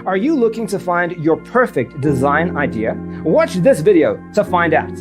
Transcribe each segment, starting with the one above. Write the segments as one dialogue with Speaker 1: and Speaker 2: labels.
Speaker 1: Are you looking to find your perfect design idea? Watch this video to find out.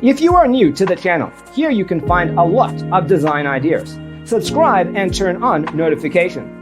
Speaker 1: If you are new to the channel, here you can find a lot of design ideas. Subscribe and turn on notifications.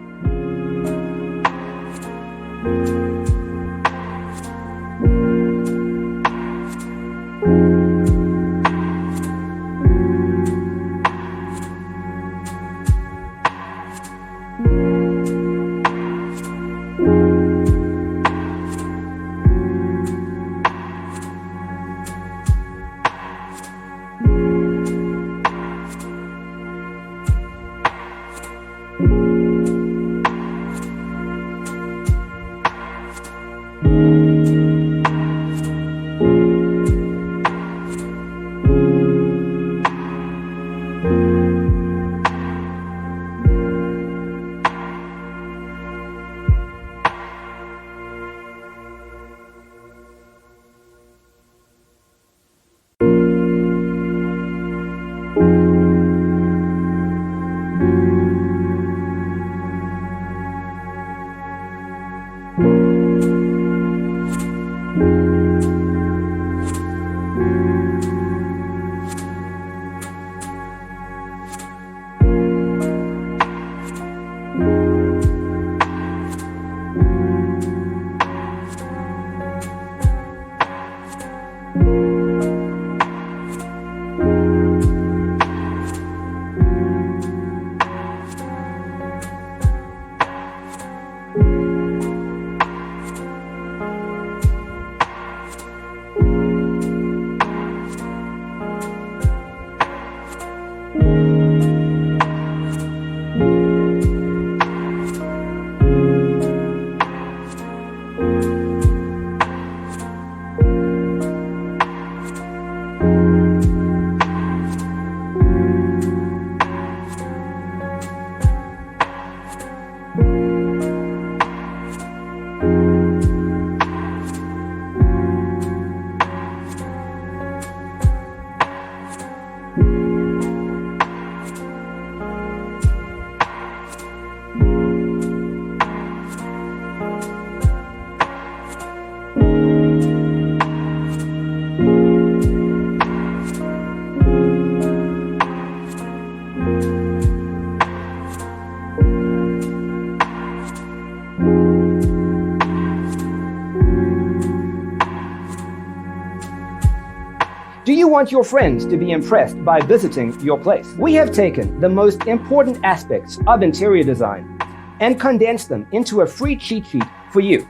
Speaker 1: Do you want your friends to be impressed by visiting your place? We have taken the most important aspects of interior design and condensed them into a free cheat sheet for you.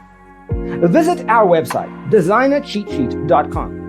Speaker 1: Visit our website, designercheatsheet.com.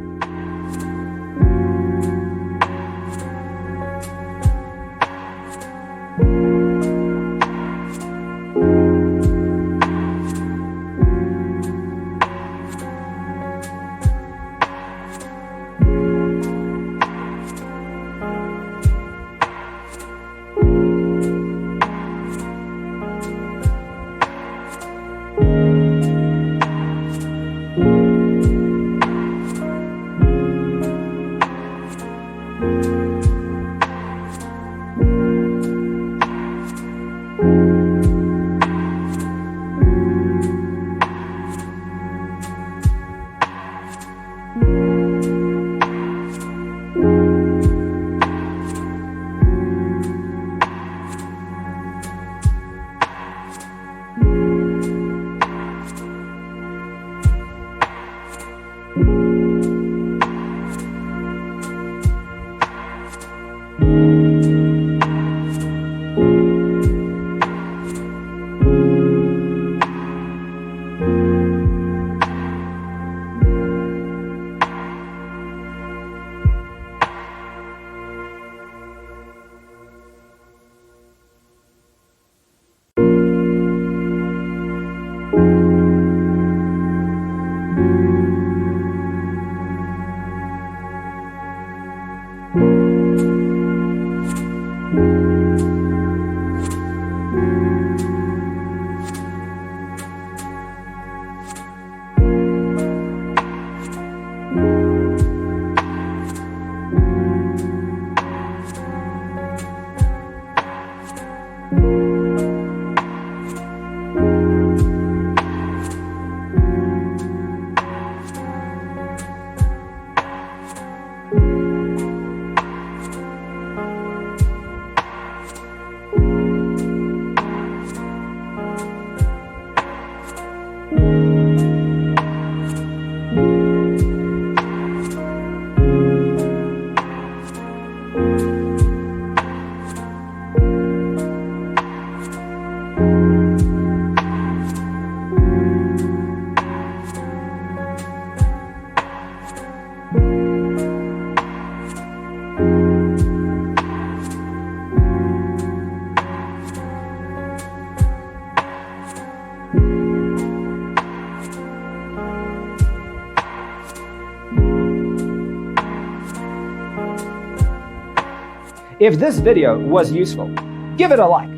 Speaker 1: If this video was useful, give it a like.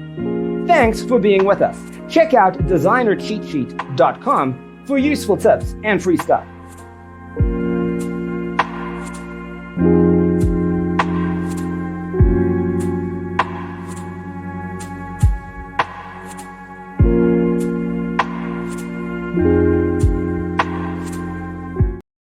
Speaker 1: Thanks for being with us. Check out designercheatsheet.com for useful tips and free stuff.